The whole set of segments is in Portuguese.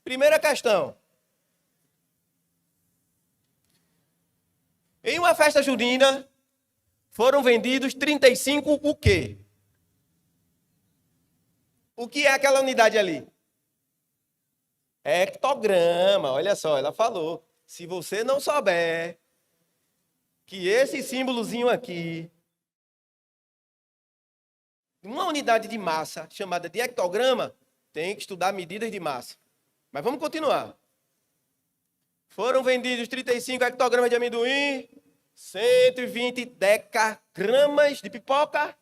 Primeira questão. Em uma festa junina, foram vendidos 35 o quê? O que é aquela unidade ali? Hectograma, olha só, ela falou. Se você não souber que esse símbolozinho aqui, uma unidade de massa chamada de hectograma, tem que estudar medidas de massa. Mas vamos continuar. Foram vendidos 35 hectogramas de amendoim, 120 decagramas de pipoca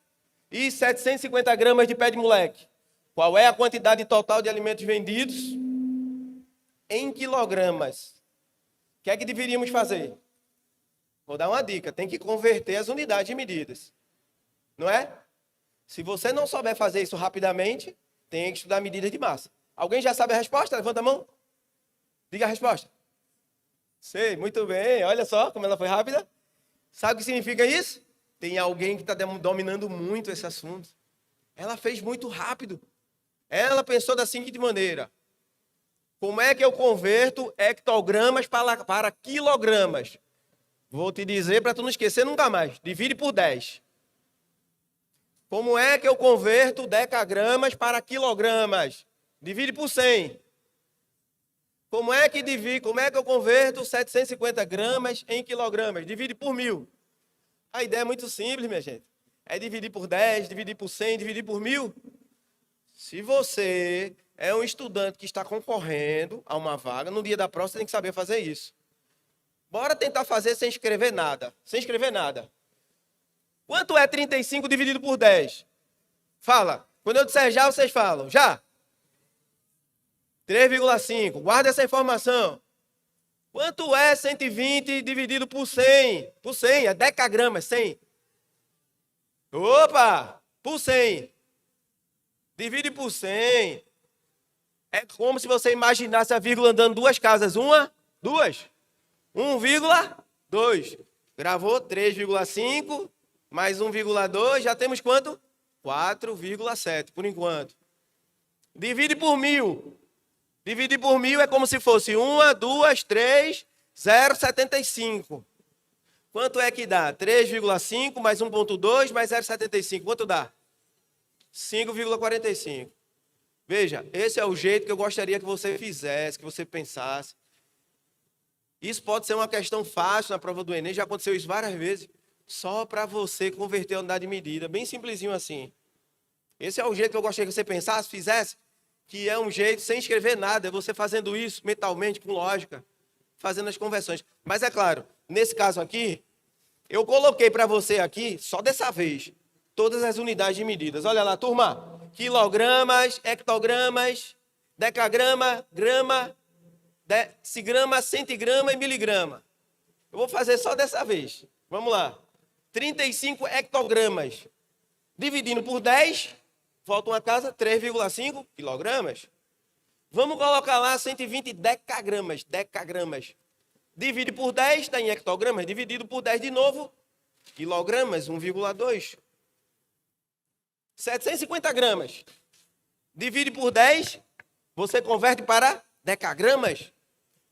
e 750 gramas de pé de moleque. Qual é a quantidade total de alimentos vendidos? Em quilogramas. O que é que deveríamos fazer? Vou dar uma dica, tem que converter as unidades de medidas. Não é? Se você não souber fazer isso rapidamente, tem que estudar medidas de massa. Alguém já sabe a resposta? Levanta a mão. Diga a resposta. Sei, muito bem. Olha só como ela foi rápida. Sabe o que significa isso? Tem alguém que está dominando muito esse assunto. Ela fez muito rápido. Ela pensou da seguinte maneira. Como é que eu converto hectogramas para quilogramas? Vou te dizer para tu não esquecer nunca mais. Divide por 10. Como é que eu converto decagramas para quilogramas? Divide por 100. Como é que eu converto 750 gramas em quilogramas? Divide por 1000. A ideia é muito simples, minha gente. É dividir por 10, dividir por 100, dividir por 1000. Se você é um estudante que está concorrendo a uma vaga, no dia da prova você tem que saber fazer isso. Bora tentar fazer sem escrever nada. Sem escrever nada. Quanto é 35 dividido por 10? Fala. Quando eu disser já, vocês falam. Já? 3,5. Guarda essa informação. Quanto é 120 dividido por 100? Por 100, é decagramas, 100. Opa! Por 100. Divide por 100. É como se você imaginasse a vírgula andando duas casas. Uma, duas. 1,2. Gravou 3,5 mais 1,2. Já temos quanto? 4,7 por enquanto. Divide por 1000. Dividir por 1000 é como se fosse 1, 2, 3, 0,75. Quanto é que dá? 3,5 mais 1,2 mais 0,75. Quanto dá? 5,45. Veja, esse é o jeito que eu gostaria que você fizesse, que você pensasse. Isso pode ser uma questão fácil na prova do Enem, já aconteceu isso várias vezes. Só para você converter a unidade de medida, bem simplesinho assim. Esse é o jeito que eu gostaria que você pensasse, fizesse, que é um jeito sem escrever nada, é você fazendo isso mentalmente, com lógica, fazendo as conversões. Mas é claro, nesse caso aqui, eu coloquei para você aqui, só dessa vez, todas as unidades de medidas. Olha lá, turma, quilogramas, hectogramas, decagrama, grama, decigrama, centigrama e miligrama. Eu vou fazer só dessa vez. Vamos lá. 35 hectogramas. Dividindo por 10, volta uma casa, 3,5 quilogramas. Vamos colocar lá 120 decagramas. Decagramas. Divide por 10, está em hectogramas. Dividido por 10 de novo, quilogramas, 1,2. 750 gramas. Divide por 10, você converte para decagramas.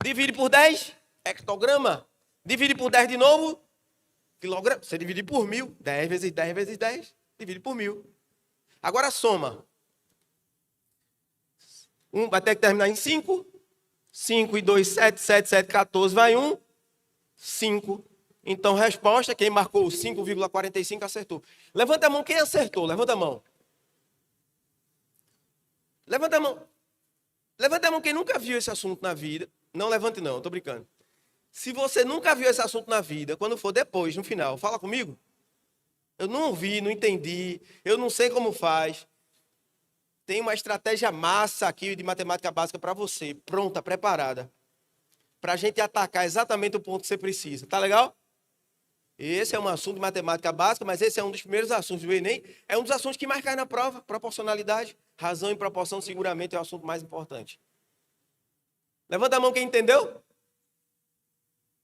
Divide por 10, hectograma. Divide por 10 de novo, quilograma. Você divide por 1000. 10 vezes 10 vezes 10, divide por 1000. Agora soma. Vai ter que terminar em 5. 5 e 2, 7, 7, 7, 14, vai 1. 5. Então, resposta, quem marcou 5,45 acertou. Levanta a mão quem acertou, levanta a mão. Levanta a mão. Levanta a mão quem nunca viu esse assunto na vida. Não levante não, estou brincando. Se você nunca viu esse assunto na vida, quando for depois, no final, fala comigo. Eu não ouvi, não entendi, eu não sei como faz. Tem uma estratégia massa aqui de matemática básica para você, pronta, preparada. Para a gente atacar exatamente o ponto que você precisa. Tá legal? Esse é um assunto de matemática básica, mas esse é um dos primeiros assuntos do Enem. É um dos assuntos que mais cai na prova, proporcionalidade. Razão e proporção seguramente é o assunto mais importante. Levanta a mão quem entendeu.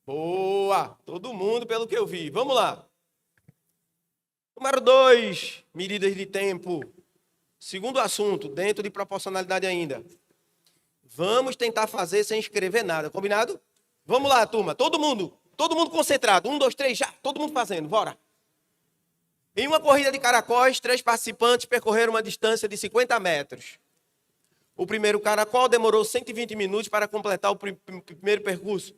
Boa! Todo mundo pelo que eu vi. Vamos lá. Número 2, medidas de tempo. Segundo assunto, dentro de proporcionalidade ainda. Vamos tentar fazer sem escrever nada, combinado? Vamos lá, turma. Todo mundo concentrado. 1, 2, 3, já. Todo mundo fazendo, bora. Em uma corrida de caracóis, 3 participantes percorreram uma distância de 50 metros. O primeiro caracol demorou 120 minutos para completar o primeiro percurso.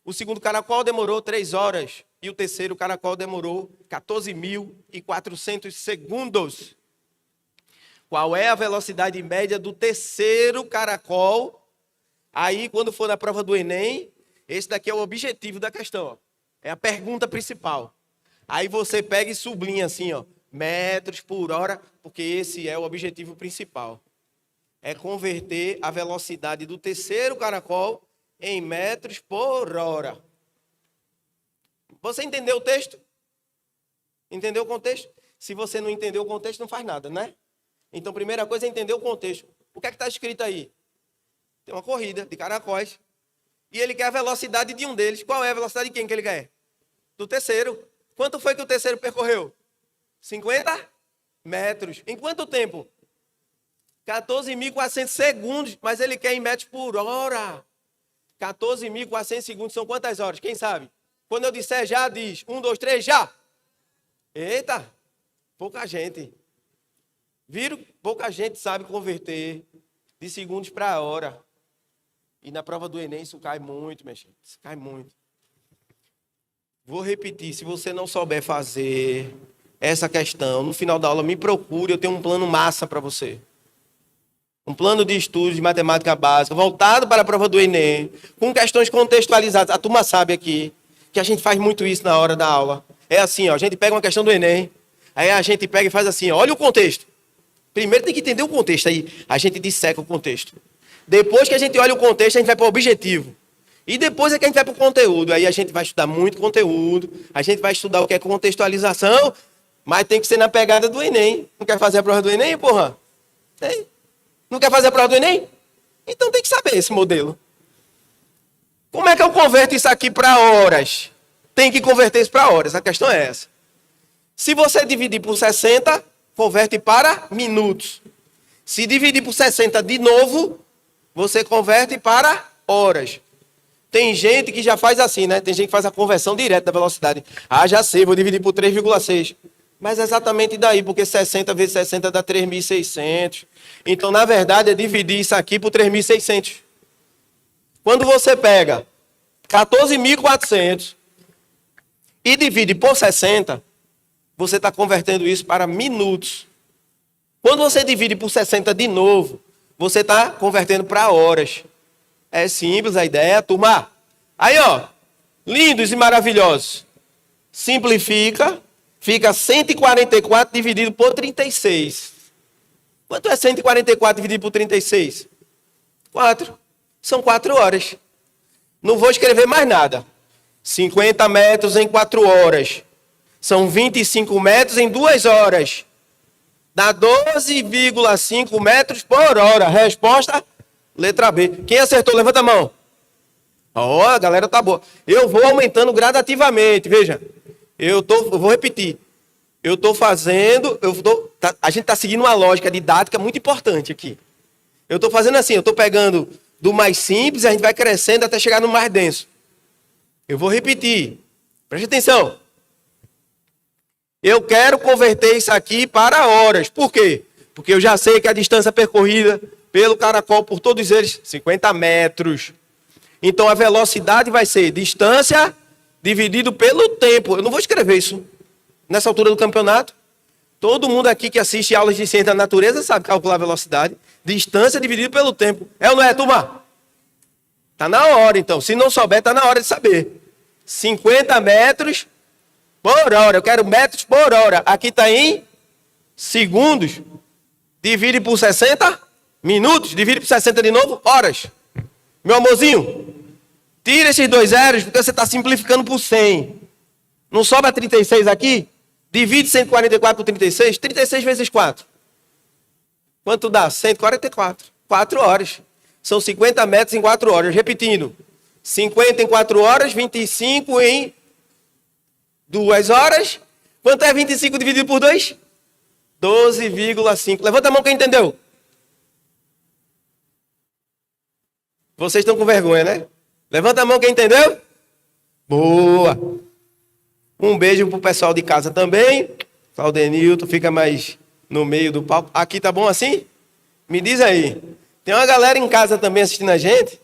O segundo caracol demorou 3 horas. E o terceiro caracol demorou 14.400 segundos. Qual é a velocidade média do terceiro caracol? Aí, quando for na prova do Enem, esse daqui é o objetivo da questão. Ó. É a pergunta principal. Aí você pega e sublinha assim, ó, metros por hora, porque esse é o objetivo principal. É converter a velocidade do terceiro caracol em metros por hora. Você entendeu o texto? Entendeu o contexto? Se você não entendeu o contexto, não faz nada, né? Então, primeira coisa é entender o contexto. O que é que está escrito aí? Tem uma corrida de caracóis. E ele quer a velocidade de um deles. Qual é a velocidade de quem que ele quer? Do terceiro. Quanto foi que o terceiro percorreu? 50 metros. Em quanto tempo? 14.400 segundos. Mas ele quer em metros por hora. 14.400 segundos são quantas horas? Quem sabe? Quando eu disser já, diz 1, 2, 3, já. Eita, pouca gente. Viram? Pouca gente sabe converter de segundos para hora. E na prova do Enem isso cai muito, minha gente. Isso cai muito. Vou repetir, se você não souber fazer essa questão, no final da aula me procure, eu tenho um plano massa para você. Um plano de estudos de matemática básica, voltado para a prova do Enem, com questões contextualizadas. A turma sabe aqui que a gente faz muito isso na hora da aula. É assim, ó, a gente pega uma questão do Enem, aí a gente pega e faz assim, ó, olha o contexto. Primeiro tem que entender o contexto, aí a gente disseca o contexto. Depois que a gente olha o contexto, a gente vai para o objetivo. E depois é que a gente vai para o conteúdo. Aí a gente vai estudar muito conteúdo, a gente vai estudar o que é contextualização, mas tem que ser na pegada do Enem. Não quer fazer a prova do Enem, porra? Tem. Não quer fazer a prova do Enem? Então tem que saber esse modelo. Como é que eu converto isso aqui para horas? Tem que converter isso para horas, a questão é essa. Se você dividir por 60, converte para minutos. Se dividir por 60 de novo, você converte para horas. Tem gente que já faz assim, né? Tem gente que faz a conversão direta da velocidade. Ah, já sei, vou dividir por 3,6. Mas é exatamente daí, porque 60 vezes 60 dá 3.600. Então, na verdade, é dividir isso aqui por 3.600. Quando você pega 14.400 e divide por 60, você está convertendo isso para minutos. Quando você divide por 60 de novo, você está convertendo para horas. É simples a ideia, turma. Aí, ó, lindos e maravilhosos. Simplifica, fica 144 dividido por 36. Quanto é 144 dividido por 36? 4. São 4 horas. Não vou escrever mais nada. 50 metros em 4 horas. São 25 metros em 2 horas. Dá 12,5 metros por hora. Resposta, letra B. Quem acertou, levanta a mão. Ó, a galera tá boa. Eu vou aumentando gradativamente, veja. Eu vou repetir. Eu estou fazendo, a gente está seguindo uma lógica didática muito importante aqui. Eu estou fazendo assim, eu estou pegando do mais simples, a gente vai crescendo até chegar no mais denso. Eu vou repetir. Preste atenção. Eu quero converter isso aqui para horas. Por quê? Porque eu já sei que a distância percorrida pelo caracol, por todos eles, 50 metros. Então a velocidade vai ser distância dividido pelo tempo. Eu não vou escrever isso nessa altura do campeonato. Todo mundo aqui que assiste aulas de ciência da natureza sabe calcular a velocidade. Distância dividido pelo tempo. É ou não é, turma? Está na hora, então. Se não souber, está na hora de saber. 50 metros por hora. Eu quero metros por hora. Aqui está em segundos. Divide por 60 minutos. Divide por 60 de novo, horas. Meu amorzinho, tira esses 2 zeros, porque você está simplificando por 100. Não sobra 36 aqui? Divide 144 por 36. 36 vezes 4. Quanto dá? 144. 4 horas. São 50 metros em 4 horas. Repetindo. 50 em 4 horas, 25 em 2 horas. Quanto é 25 dividido por 2? 12,5. Levanta a mão quem entendeu. Vocês estão com vergonha, né? Levanta a mão quem entendeu. Boa. Um beijo pro pessoal de casa também. Claudenilton, fica mais no meio do palco. Aqui tá bom assim? Me diz aí. Tem uma galera em casa também assistindo a gente?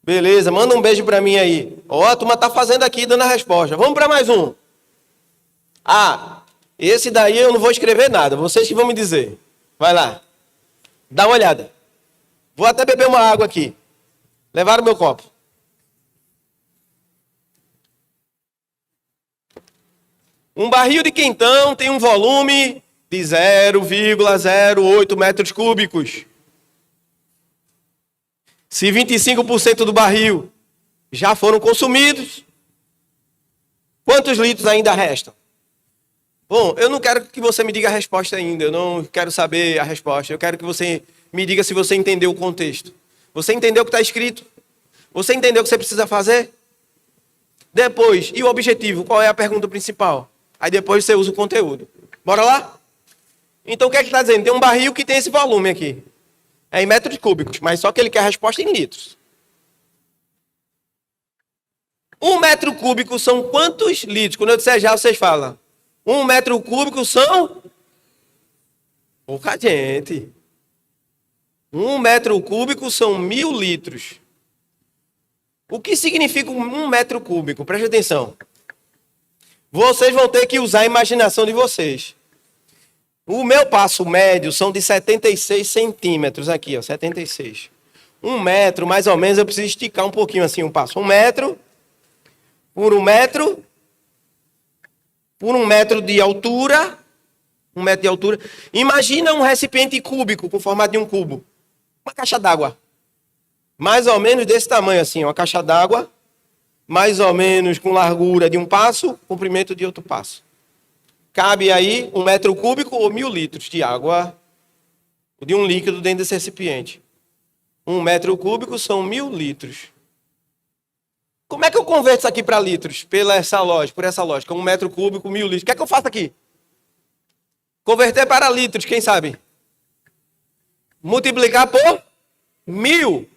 Beleza, manda um beijo pra mim aí. Ó, a turma tá fazendo aqui, dando a resposta. Vamos pra mais um. Ah, esse daí eu não vou escrever nada. Vocês que vão me dizer. Vai lá. Dá uma olhada. Vou até beber uma água aqui. Levaram meu copo. Um barril de quentão tem um volume de 0,08 metros cúbicos. Se 25% do barril já foram consumidos, quantos litros ainda restam? Bom, eu não quero que você me diga a resposta ainda. Eu não quero saber a resposta. Eu quero que você me diga se você entendeu o contexto. Você entendeu o que está escrito? Você entendeu o que você precisa fazer? Depois, e o objetivo? Qual é a pergunta principal? Aí depois você usa o conteúdo. Bora lá? Então o que é que está dizendo? Tem um barril que tem esse volume aqui. É em metros cúbicos, mas só que ele quer a resposta em litros. 1 metro cúbico são quantos litros? Quando eu disser já, vocês falam. 1 metro cúbico são... Pouca gente. 1 metro cúbico são 1000 litros. O que significa 1 metro cúbico? Preste atenção. Vocês vão ter que usar a imaginação de vocês. O meu passo médio são de 76 centímetros aqui, ó, 76. 1 metro, mais ou menos, eu preciso esticar um pouquinho assim o passo. 1 metro, por 1 metro, por 1 metro de altura, 1 metro de altura. Imagina um recipiente cúbico com formato de um cubo. Uma caixa d'água. Mais ou menos desse tamanho assim, uma caixa d'água, mais ou menos com largura de um passo, comprimento de outro passo. Cabe aí 1 metro cúbico ou 1000 litros de água, de um líquido dentro desse recipiente. 1 metro cúbico são 1000 litros. Como é que eu converto isso aqui para litros? Por essa lógica. 1 metro cúbico, 1000 litros. O que é que eu faço aqui? Converter para litros, quem sabe? Multiplicar por 1000.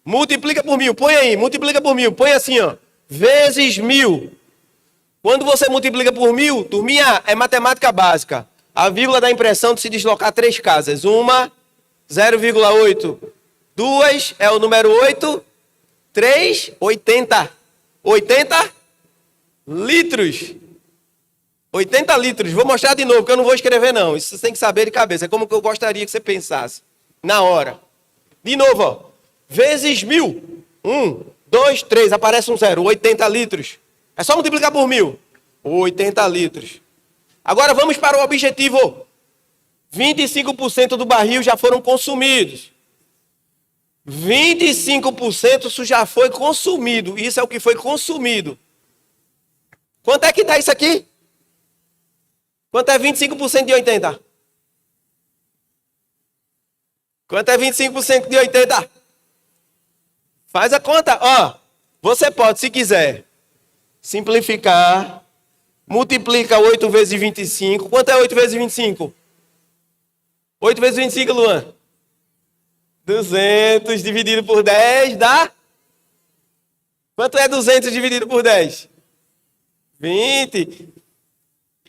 Multiplica por 1000. Põe aí, multiplica por 1000. Põe assim, ó. Vezes 1000. Quando você multiplica por 1000, turminha, é matemática básica. A vírgula dá a impressão de se deslocar 3 casas. Uma, 0,8. 2 é o número 8. 3, 80. 80 litros. 80 litros. Vou mostrar de novo, porque eu não vou escrever não. Isso você tem que saber de cabeça. É como que eu gostaria que você pensasse. Na hora. De novo, ó. Vezes 1000. 1, 2, 3. Aparece um 0. 80 litros. É só multiplicar por 1000. 80 litros. Agora vamos para o objetivo. 25% do barril já foram consumidos. 25% isso já foi consumido. Isso é o que foi consumido. Quanto é que dá isso aqui? Quanto é 25% de 80? Quanto é 25% de 80? Faz a conta. Ó, você pode, se quiser, simplificar. Multiplica 8 vezes 25. Quanto é 8 vezes 25? 8 vezes 25, Luan? 200 dividido por 10 dá? Quanto é 200 dividido por 10? 20.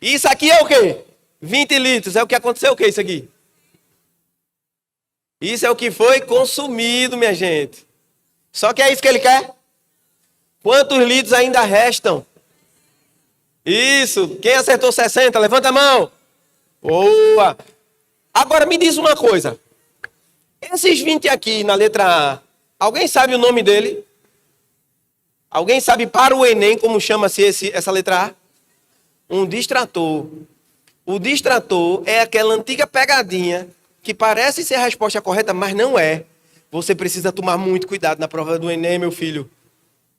Isso aqui é o quê? 20 litros. É o que aconteceu o quê isso aqui? Isso é o que foi consumido, minha gente. Só que é isso que ele quer. Quantos litros ainda restam? Isso. Quem acertou 60? Levanta a mão. Boa. Agora me diz uma coisa. Esses 20 aqui na letra A, alguém sabe o nome dele? Alguém sabe para o Enem como chama-se essa letra A? Um distrator. O distrator é aquela antiga pegadinha que parece ser a resposta correta, mas não é. Você precisa tomar muito cuidado na prova do Enem, meu filho.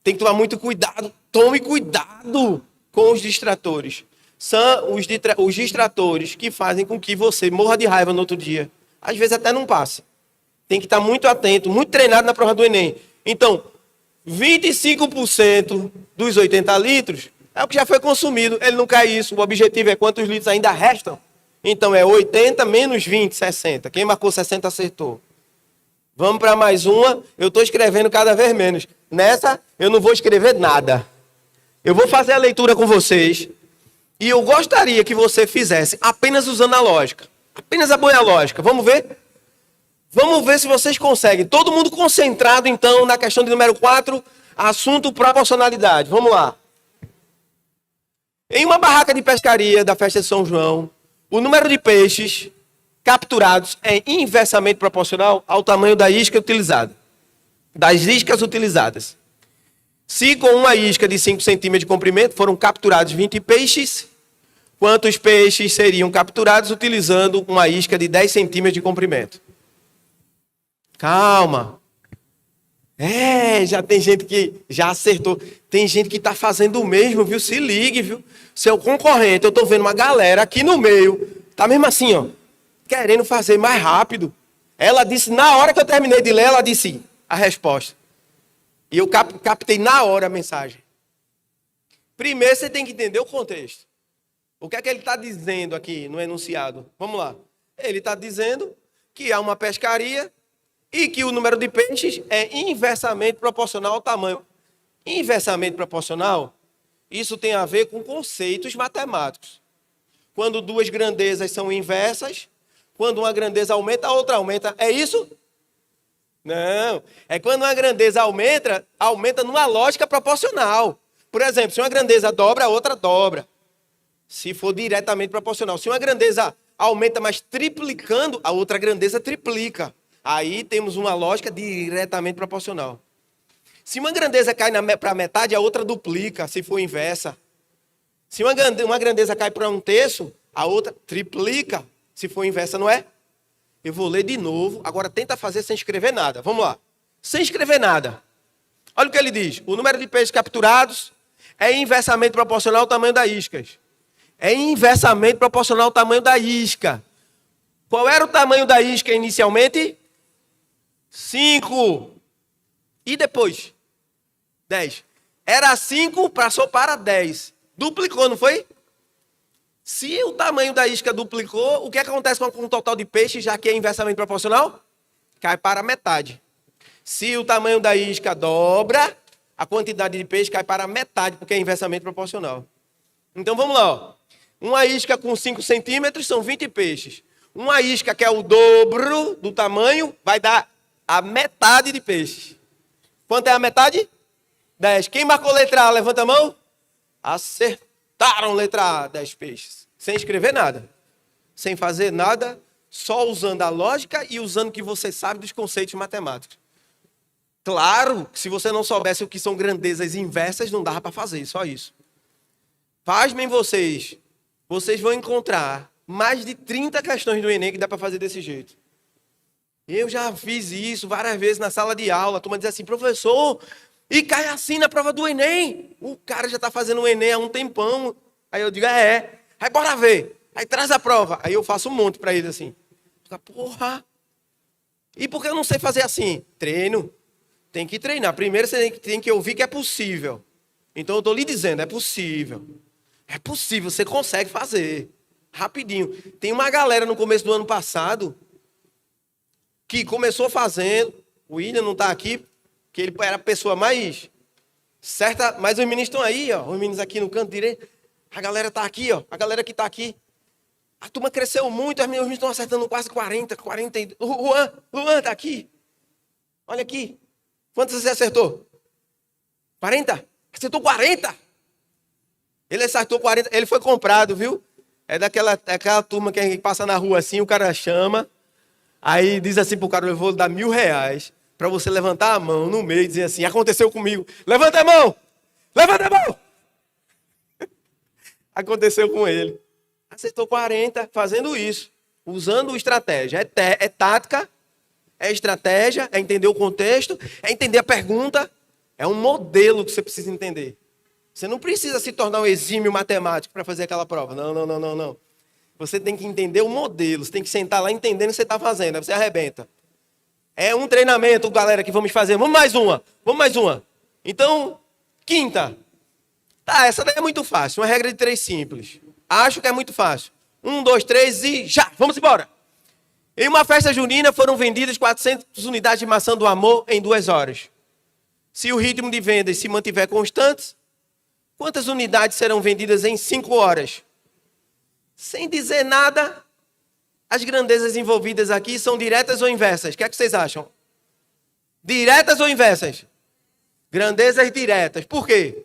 Tem que tomar muito cuidado. Tome cuidado com os distratores. São os distratores que fazem com que você morra de raiva no outro dia. Às vezes até não passe. Tem que estar muito atento, muito treinado na prova do Enem. Então, 25% dos 80 litros é o que já foi consumido. Ele não quer isso. O objetivo é quantos litros ainda restam. Então, é 80 menos 20, 60. Quem marcou 60 acertou. Vamos para mais uma. Eu estou escrevendo cada vez menos. Nessa, eu não vou escrever nada. Eu vou fazer a leitura com vocês. E eu gostaria que você fizesse apenas usando a lógica. Apenas a boa lógica. Vamos ver? Vamos ver se vocês conseguem. Todo mundo concentrado, então, na questão de número 4, assunto proporcionalidade. Vamos lá. Em uma barraca de pescaria da festa de São João, o número de peixes capturados é inversamente proporcional ao tamanho da isca utilizada. Das iscas utilizadas. Se com uma isca de 5 centímetros de comprimento foram capturados 20 peixes, quantos peixes seriam capturados utilizando uma isca de 10 centímetros de comprimento? Calma. Já tem gente que já acertou. Tem gente que está fazendo o mesmo, viu? Se ligue, viu? Seu concorrente, eu estou vendo uma galera aqui no meio, tá mesmo assim, ó, querendo fazer mais rápido. Ela disse, na hora que eu terminei de ler, ela disse a resposta. E eu captei na hora a mensagem. Primeiro você tem que entender o contexto. O que é que ele está dizendo aqui no enunciado? Vamos lá. Ele está dizendo que há uma pescaria e que o número de peixes é inversamente proporcional ao tamanho. Inversamente proporcional, isso tem a ver com conceitos matemáticos. Quando duas grandezas são inversas, quando uma grandeza aumenta, a outra aumenta. É isso? Não. É quando uma grandeza aumenta numa lógica proporcional. Por exemplo, se uma grandeza dobra, a outra dobra. Se for diretamente proporcional. Se uma grandeza aumenta, mas triplicando, a outra grandeza triplica. Aí temos uma lógica diretamente proporcional. Se uma grandeza cai para metade, a outra duplica, se for inversa. Se uma grandeza cai para um terço, a outra triplica, se for inversa, não é? Eu vou ler de novo, agora tenta fazer sem escrever nada. Vamos lá. Sem escrever nada. Olha o que ele diz. O número de peixes capturados é inversamente proporcional ao tamanho das iscas. É inversamente proporcional ao tamanho da isca. Qual era o tamanho da isca inicialmente? 5. E depois? 10. Era 5, passou para 10. Duplicou, não foi? Se o tamanho da isca duplicou, o que acontece com o total de peixes, já que é inversamente proporcional? Cai para metade. Se o tamanho da isca dobra, a quantidade de peixe cai para metade, porque é inversamente proporcional. Então vamos lá. Ó. Uma isca com 5 centímetros são 20 peixes. Uma isca que é o dobro do tamanho vai dar a metade de peixes. Quanto é a metade? 10. Quem marcou letra A, levanta a mão. Acertaram letra A, 10 peixes. Sem escrever nada. Sem fazer nada, só usando a lógica e usando o que você sabe dos conceitos matemáticos. Claro que se você não soubesse o que são grandezas inversas, não dava para fazer, só isso. Pasmem vocês. Vocês vão encontrar mais de 30 questões do Enem que dá para fazer desse jeito. Eu já fiz isso várias vezes na sala de aula. A turma diz assim, professor, e cai assim na prova do Enem. O cara já está fazendo o Enem há um tempão. Aí eu digo, Aí bora ver. Aí traz a prova. Aí eu faço um monte para ele assim. Porra. E por que eu não sei fazer assim? Treino. Tem que treinar. Primeiro você tem que ouvir que é possível. Então eu estou lhe dizendo, é possível. É possível, você consegue fazer. Rapidinho. Tem uma galera no começo do ano passado que começou fazendo. O William não está aqui, que ele era a pessoa mais certa. Mas os meninos estão aí, ó. Os meninos aqui no canto direito. A galera está aqui, ó. A galera que está aqui. A turma cresceu muito, os meninos estão acertando quase 40. Luan está aqui. Olha aqui. Quantos você acertou? 40? Acertou 40? Ele acertou 40. Ele foi comprado, viu? É daquela turma que a gente passa na rua assim, o cara chama. Aí diz assim pro cara, eu vou dar R$1.000 para você levantar a mão no meio e dizer assim, aconteceu comigo. Levanta a mão! Levanta a mão! Aconteceu com ele. Acertou 40 fazendo isso. Usando estratégia. É tática, é estratégia, é entender o contexto, é entender a pergunta. É um modelo que você precisa entender. Você não precisa se tornar um exímio matemático para fazer aquela prova. Não. Você tem que entender o modelo. Você tem que sentar lá entendendo o que você está fazendo. Aí você arrebenta. É um treinamento, galera, que vamos fazer. Vamos mais uma. Então, quinta. Tá, essa daí é muito fácil. Uma regra de 3 simples. Acho que é muito fácil. 1, 2, 3 e já. Vamos embora. Em uma festa junina foram vendidas 400 unidades de maçã do amor em 2 horas. Se o ritmo de vendas se mantiver constante, quantas unidades serão vendidas em 5 horas? Sem dizer nada, as grandezas envolvidas aqui são diretas ou inversas? O que é que vocês acham? Diretas ou inversas? Grandezas diretas. Por quê?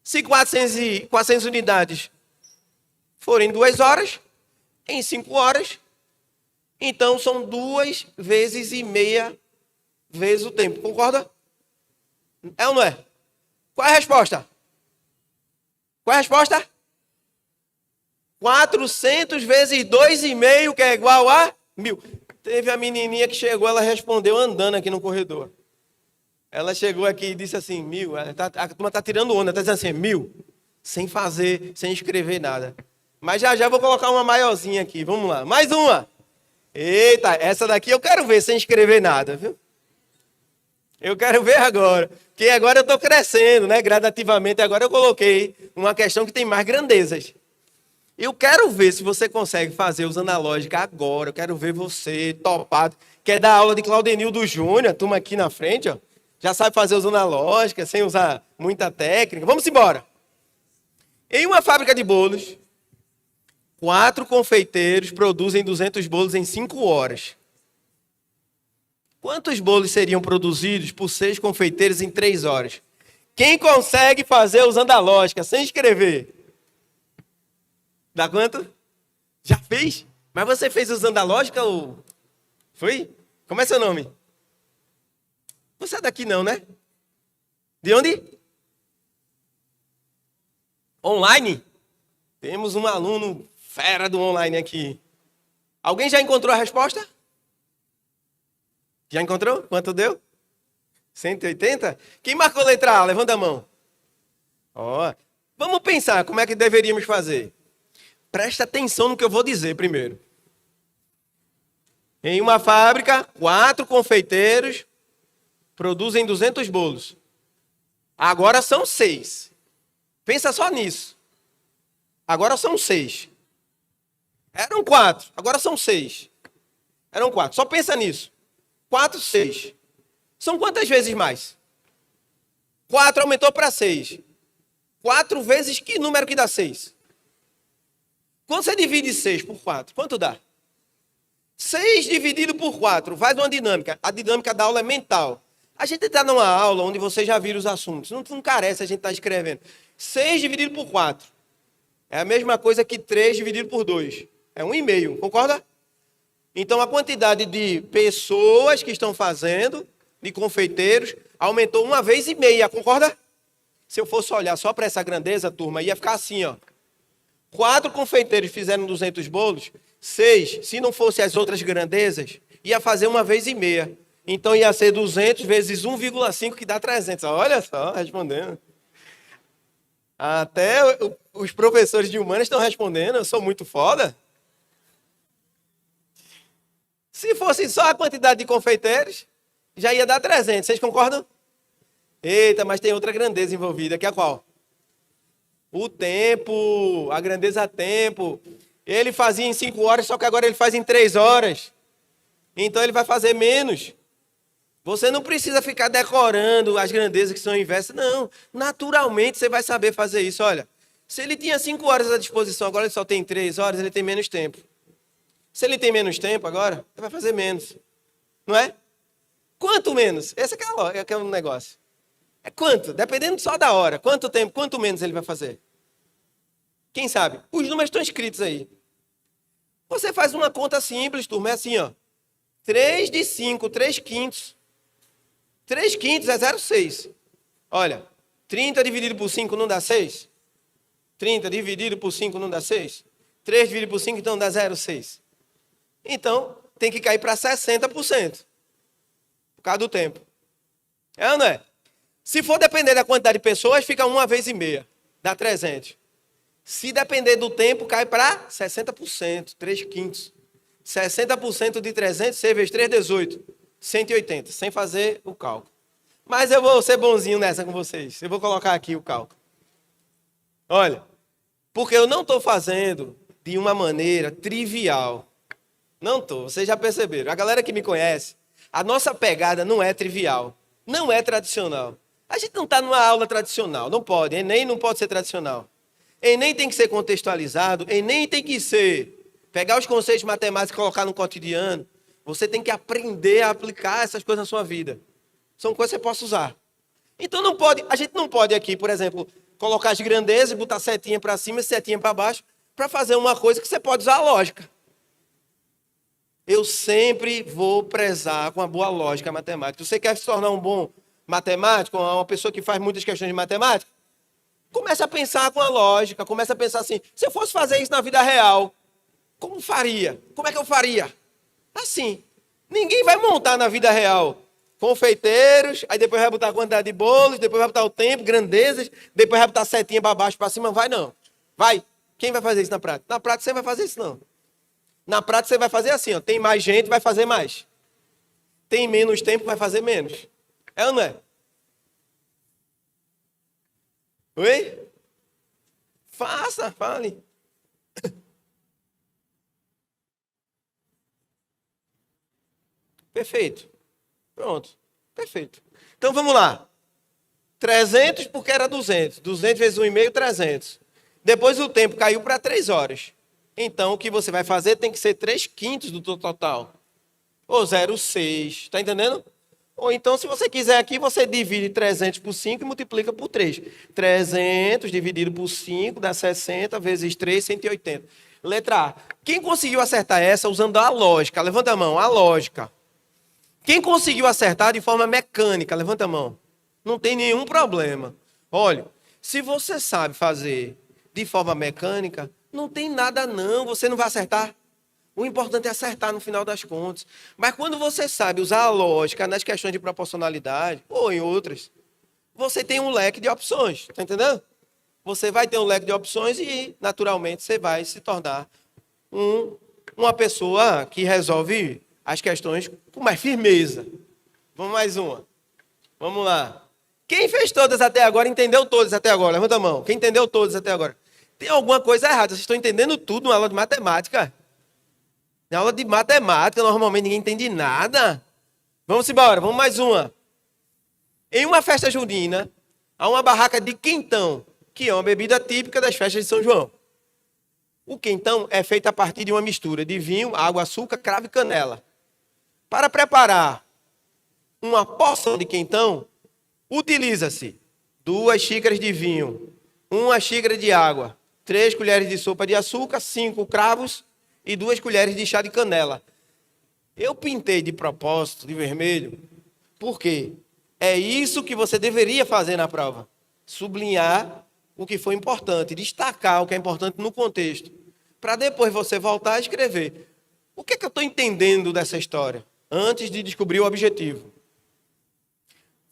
Se 400 unidades forem 2 horas, em 5 horas, então são 2,5 vezes o tempo. Concorda? É ou não é? Qual é a resposta? Qual é a resposta? 400 vezes 2,5, que é igual a 1.000. Teve a menininha que chegou, ela respondeu andando aqui no corredor. Ela chegou aqui e disse assim, 1.000. A turma está tirando onda, está dizendo assim, 1.000. Sem fazer, sem escrever nada. Mas já vou colocar uma maiorzinha aqui. Vamos lá. Mais uma. Eita, essa daqui eu quero ver sem escrever nada, viu? Eu quero ver agora. Porque agora eu estou crescendo, né? Gradativamente. Agora eu coloquei uma questão que tem mais grandezas. Eu quero ver se você consegue fazer usando a lógica agora. Eu quero ver você topado. Quer dar aula de Claudenildo Júnior, a turma aqui na frente, ó. Já sabe fazer usando a lógica, sem usar muita técnica. Vamos embora. Em uma fábrica de bolos, 4 confeiteiros produzem 200 bolos em 5 horas. Quantos bolos seriam produzidos por 6 confeiteiros em 3 horas? Quem consegue fazer usando a lógica, sem escrever? Dá quanto? Já fez? Mas você fez usando a lógica ou... Foi? Como é seu nome? Você é daqui não, né? De onde? Online? Temos um aluno fera do online aqui. Alguém já encontrou a resposta? Já encontrou? Quanto deu? 180? Quem marcou a letra A? Levanta a mão. Ó, vamos pensar como é que deveríamos fazer. Presta atenção no que eu vou dizer primeiro. Em uma fábrica, 4 confeiteiros produzem 200 bolos. Agora são 6. Pensa só nisso. Agora são 6. Eram 4, agora são 6. Eram 4. Só pensa nisso. 4, 6. São quantas vezes mais? 4 aumentou para 6. 4 vezes que número que dá 6? Quando você divide 6 por 4, quanto dá? 6 dividido por 4, faz uma dinâmica. A dinâmica da aula é mental. A gente está numa aula onde você já vira os assuntos. Não carece a gente estar escrevendo. 6 dividido por 4. É a mesma coisa que 3 dividido por 2. É 1,5, concorda? Então a quantidade de pessoas que estão fazendo, de confeiteiros, aumentou 1,5 vezes, concorda? Se eu fosse olhar só para essa grandeza, turma, ia ficar assim, ó. 4 confeiteiros fizeram 200 bolos, 6, se não fosse as outras grandezas, ia fazer 1,5 vezes. Então ia ser 200 vezes 1,5, que dá 300. Olha só, respondendo. Até os professores de humanas estão respondendo, eu sou muito foda. Se fosse só a quantidade de confeiteiros, já ia dar 300. Vocês concordam? Eita, mas tem outra grandeza envolvida, que é qual? O tempo, a grandeza tempo. Ele fazia em 5 horas, só que agora ele faz em 3 horas. Então ele vai fazer menos. Você não precisa ficar decorando as grandezas que são inversas. Não, naturalmente você vai saber fazer isso. Olha, se ele tinha 5 horas à disposição, agora ele só tem 3 horas, ele tem menos tempo. Se ele tem menos tempo agora, ele vai fazer menos. Não é? Quanto menos? Esse é o negócio. É quanto? Dependendo só da hora. Quanto tempo, quanto menos ele vai fazer? Quem sabe? Os números estão escritos aí. Você faz uma conta simples, turma. É assim, ó. 3 de 5, 3 quintos. 3 quintos é 0,6. Olha, 30 dividido por 5 não dá 6? 30 dividido por 5 não dá 6? 3 dividido por 5 então dá 0,6. Então, tem que cair para 60%. Por causa do tempo. É ou não é? Se for depender da quantidade de pessoas, fica 1,5 vezes. Dá 300. Se depender do tempo, cai para 60%. 3 quintos. 60% de 300, 6 vezes 3, 18. 180, sem fazer o cálculo. Mas eu vou ser bonzinho nessa com vocês. Eu vou colocar aqui o cálculo. Olha, porque eu não estou fazendo de uma maneira trivial. Não tô, vocês já perceberam. A galera que me conhece, a nossa pegada não é trivial, não é tradicional. A gente não está numa aula tradicional, não pode. Enem não pode ser tradicional. Enem tem que ser contextualizado, Enem tem que ser pegar os conceitos matemáticos e colocar no cotidiano. Você tem que aprender a aplicar essas coisas na sua vida. São coisas que você possa usar. Então não pode, a gente não pode aqui, por exemplo, colocar as grandezas e botar setinha para cima e setinha para baixo para fazer uma coisa que você pode usar a lógica. Eu sempre vou prezar com a boa lógica matemática. Você quer se tornar um bom matemático, uma pessoa que faz muitas questões de matemática? Comece a pensar com a lógica, comece a pensar assim, se eu fosse fazer isso na vida real, como faria? Como é que eu faria? Assim. Ninguém vai montar na vida real confeiteiros, aí depois vai botar a quantidade de bolos, depois vai botar o tempo, grandezas, depois vai botar setinha para baixo, para cima. Vai não. Vai. Quem vai fazer isso na prática? Na prática você vai fazer isso não. Na prática você vai fazer assim, ó. Tem mais gente, vai fazer mais. Tem menos tempo, vai fazer menos. É ou não é? Oi? Faça, fale. Perfeito. Pronto. Perfeito. Então vamos lá. 300 porque era 200. 200 vezes 1,5, 300. Depois o tempo caiu para 3 horas. Então o que você vai fazer tem que ser 3/5 do total. Ou 0,6. Está entendendo? Ou então, se você quiser aqui, você divide 300 por 5 e multiplica por 3. 300 dividido por 5 dá 60 vezes 3, 180. Letra A. Quem conseguiu acertar essa usando a lógica? Levanta a mão. A lógica. Quem conseguiu acertar de forma mecânica? Levanta a mão. Não tem nenhum problema. Olha, se você sabe fazer de forma mecânica, não tem nada não. Você não vai acertar. O importante é acertar no final das contas. Mas quando você sabe usar a lógica nas questões de proporcionalidade, ou em outras, você tem um leque de opções. Está entendendo? Você vai ter um leque de opções e, naturalmente, você vai se tornar uma pessoa que resolve as questões com mais firmeza. Vamos mais uma. Vamos lá. Quem fez todas até agora, entendeu todas até agora? Levanta a mão. Quem entendeu todas até agora? Tem alguma coisa errada. Vocês estão entendendo tudo na aula de matemática. Na aula de matemática, normalmente ninguém entende nada. Vamos embora, vamos mais uma. Em uma festa junina, há uma barraca de quentão, que é uma bebida típica das festas de São João. O quentão é feito a partir de uma mistura de vinho, água, açúcar, cravo e canela. Para preparar uma porção de quentão, utiliza-se 2 xícaras de vinho, 1 xícara de água, 3 colheres de sopa de açúcar, 5 cravos e 2 colheres de chá de canela. Eu pintei de propósito de vermelho, porque é isso que você deveria fazer na prova. Sublinhar o que foi importante, destacar o que é importante no contexto, para depois você voltar a escrever. O que é que eu estou entendendo dessa história? Antes de descobrir o objetivo.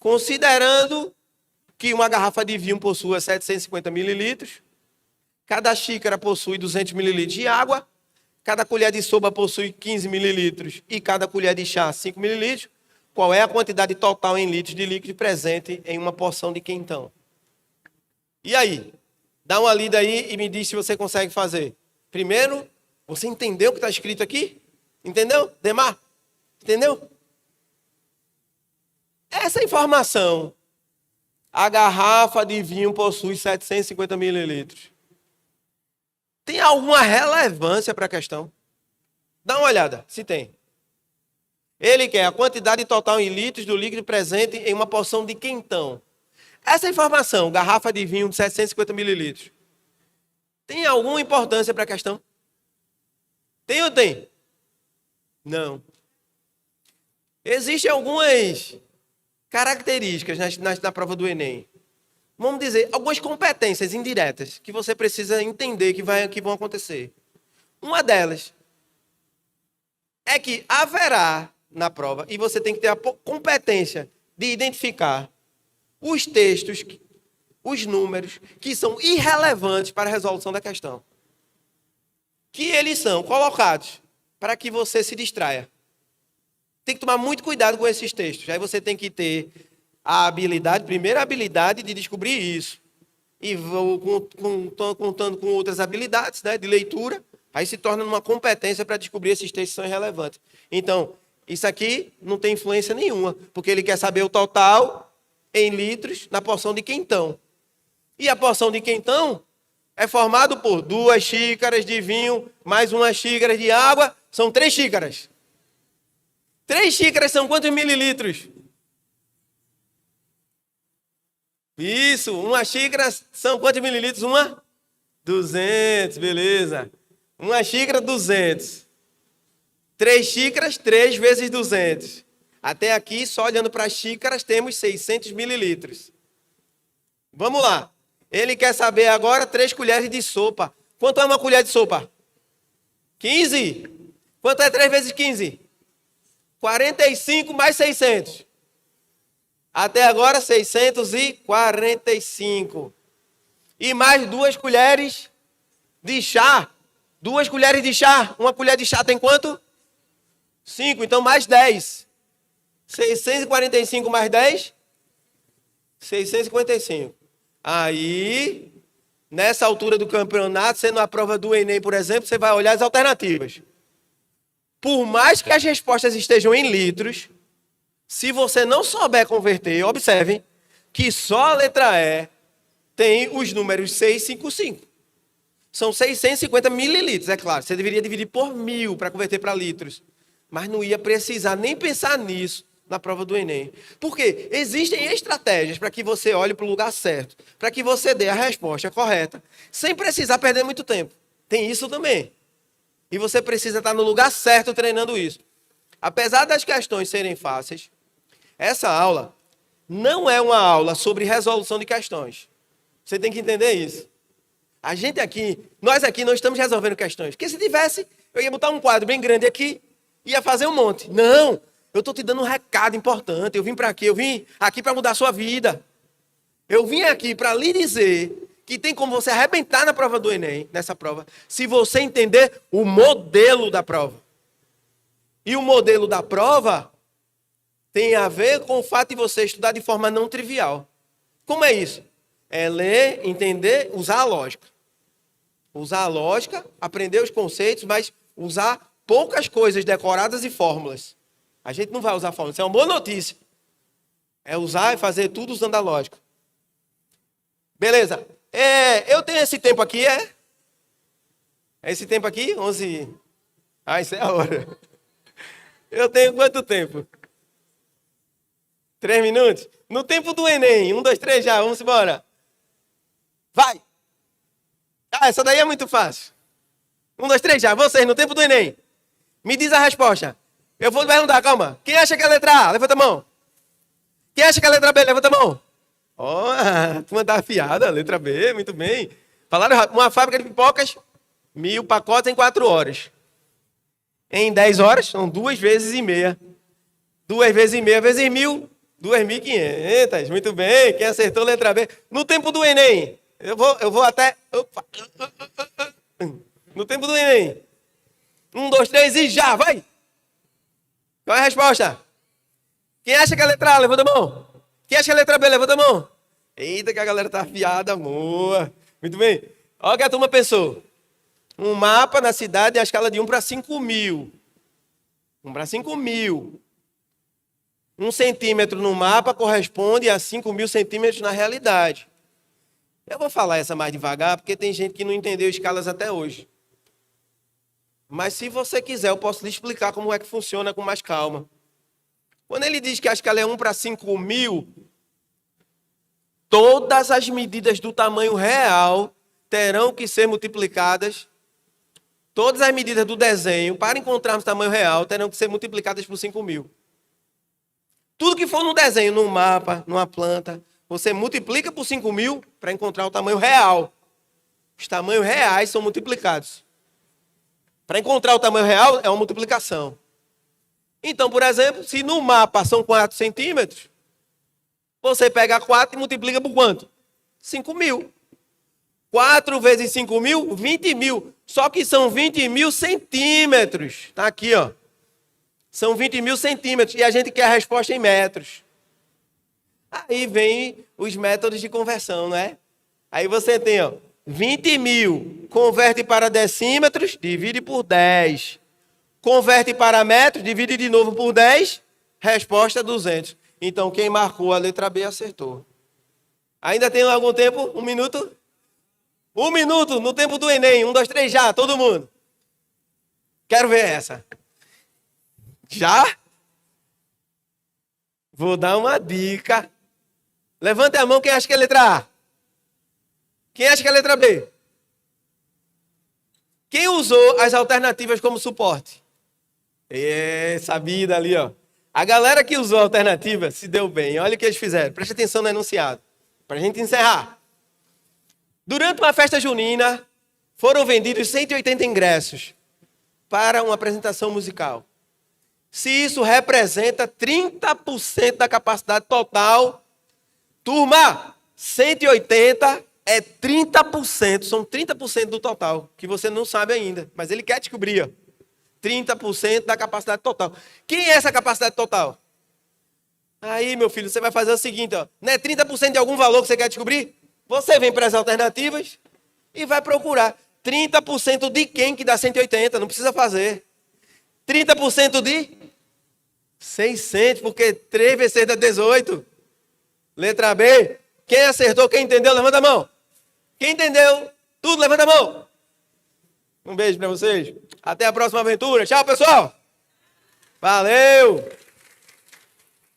Considerando que uma garrafa de vinho possua 750 mililitros, cada xícara possui 200 mililitros de água, cada colher de sopa possui 15 mililitros e cada colher de chá 5 mililitros, qual é a quantidade total em litros de líquido presente em uma porção de quentão? E aí? Dá uma lida aí e me diz se você consegue fazer. Primeiro, você entendeu o que está escrito aqui? Entendeu? Demar? Entendeu? Essa informação, a garrafa de vinho possui 750 mililitros. Tem alguma relevância para a questão? Dá uma olhada, se tem. Ele quer a quantidade total em litros do líquido presente em uma porção de quentão. Essa informação, garrafa de vinho de 750 mililitros, tem alguma importância para a questão? Tem ou tem? Não. Existem algumas características na prova do Enem. Vamos dizer, algumas competências indiretas que você precisa entender que vão acontecer. Uma delas é que haverá na prova, e você tem que ter a competência de identificar os textos, os números, que são irrelevantes para a resolução da questão. Que eles são colocados para que você se distraia. Tem que tomar muito cuidado com esses textos. Aí você tem que ter a habilidade, primeiro a habilidade de descobrir isso. E vou contando com outras habilidades, né, de leitura, Aí se torna uma competência para descobrir esses textos são irrelevantes. Então, isso aqui não tem influência nenhuma, porque ele quer saber o total em litros na porção de quentão. E a porção de quentão é formado por 2 xícaras de vinho, mais 1 xícara de água, são 3 xícaras. 3 xícaras são quantos mililitros? Isso, 1 xícara são quantos mililitros? 200, beleza. 1 xícara, 200. 3 xícaras, 3 vezes 200. Até aqui, só olhando para as xícaras, temos 600 mililitros. Vamos lá. Ele quer saber agora 3 colheres de sopa. Quanto é 1 colher de sopa? 15. Quanto é 3 vezes 15? 45 mais 600. Até agora, 645. E mais 2 colheres de chá. 2 colheres de chá. 1 colher de chá tem quanto? 5. Então, mais 10. 645 mais 10? 655. Aí, nessa altura do campeonato, sendo a prova do Enem, por exemplo, você vai olhar as alternativas. Por mais que as respostas estejam em litros, se você não souber converter, observem que só a letra E tem os números 655. São 650 mililitros, é claro. Você deveria dividir por 1000 para converter para litros. Mas não ia precisar nem pensar nisso na prova do Enem. Porque existem estratégias para que você olhe para o lugar certo, para que você dê a resposta correta, sem precisar perder muito tempo. Tem isso também. E você precisa estar no lugar certo treinando isso. Apesar das questões serem fáceis, essa aula não é uma aula sobre resolução de questões. Você tem que entender isso. A gente aqui, nós aqui não estamos resolvendo questões. Porque se tivesse, eu ia botar um quadro bem grande aqui, ia fazer um monte. Não, eu estou te dando um recado importante. Eu vim para aqui, eu vim aqui para mudar a sua vida. Eu vim aqui para lhe dizer que tem como você arrebentar na prova do Enem, nessa prova, se você entender o modelo da prova. E o modelo da prova tem a ver com o fato de você estudar de forma não trivial. Como é isso? É ler, entender, usar a lógica. Usar a lógica, aprender os conceitos, mas usar poucas coisas decoradas e fórmulas. A gente não vai usar fórmulas. Isso é uma boa notícia. É usar e fazer tudo usando a lógica. Beleza. Eu tenho esse tempo aqui, é? É esse tempo aqui? 11. Ah, isso é a hora. Eu tenho quanto tempo? 3 minutos? No tempo do Enem. 1, 2, 3, já. Vamos embora. Vai. Ah, essa daí é muito fácil. 1, 2, 3, já. Vocês, no tempo do Enem. Me diz a resposta. Eu vou perguntar, calma. Quem acha que é a letra A? Levanta a mão. Quem acha que é a letra B? Levanta a mão. Ó, a turma tá afiada. Letra B, muito bem. Falaram rápido. Uma fábrica de pipocas, 1000 pacotes em 4 horas. Em 10 horas, são 2 vezes e meia. 2 vezes e meia vezes 1000, 2.500. Muito bem. Quem acertou letra B? No tempo do Enem. Eu vou até... Opa. No tempo do Enem. 1, 2, 3 e já, vai! Qual é a resposta? Quem acha que é a letra A, levanta a mão. Quem acha que é a letra B, levanta a mão. Eita, que a galera tá afiada, boa. Muito bem. Olha o que a turma pensou. Um mapa na cidade a escala de 1 para 5.000. 1 para 5.000. 1 centímetro no mapa corresponde a 5.000 centímetros na realidade. Eu vou falar essa mais devagar, porque tem gente que não entendeu escalas até hoje. Mas se você quiser, eu posso lhe explicar como é que funciona com mais calma. Quando ele diz que a escala é 1 para 5.000, todas as medidas do tamanho real terão que ser multiplicadas. Todas as medidas do desenho, para encontrarmos o tamanho real, terão que ser multiplicadas por 5.000. Tudo que for no desenho, num mapa, numa planta, você multiplica por 5.000 para encontrar o tamanho real. Os tamanhos reais são multiplicados. Para encontrar o tamanho real, é uma multiplicação. Então, por exemplo, se no mapa são 4 centímetros, você pega 4 e multiplica por quanto? 5.000. 4 vezes 5.000, 20.000. Só que são 20.000 centímetros. Está aqui, ó. São 20.000 centímetros. E a gente quer a resposta em metros. Aí vem os métodos de conversão, né? Aí você tem, ó, 20 mil. Converte para decímetros, divide por 10. Converte para metros, divide de novo por 10. Resposta 200. Então, quem marcou a letra B acertou. Ainda tem algum tempo? 1 minuto? 1 minuto no tempo do Enem. 1, 2, 3, já, todo mundo. Quero ver essa. Já? Vou dar uma dica. Levante a mão quem acha que é a letra A. Quem acha que é a letra B? Quem usou as alternativas como suporte? Sabida ali, ó. A galera que usou a alternativa se deu bem. Olha o que eles fizeram. Preste atenção no enunciado. Para a gente encerrar. Durante uma festa junina, foram vendidos 180 ingressos para uma apresentação musical. Se isso representa 30% da capacidade total, turma, 180 é 30%, são 30% do total, que você não sabe ainda, mas ele quer descobrir, ó. 30% da capacidade total. Quem é essa capacidade total? Aí, meu filho, você vai fazer o seguinte, ó. Não é 30% de algum valor que você quer descobrir? Você vem para as alternativas e vai procurar. 30% de quem que dá 180? Não precisa fazer. 30% de 600, porque 3 vezes 6 dá 18. Letra B. Quem acertou, quem entendeu, levanta a mão. Quem entendeu tudo, levanta a mão. Um beijo para vocês. Até a próxima aventura. Tchau, pessoal. Valeu.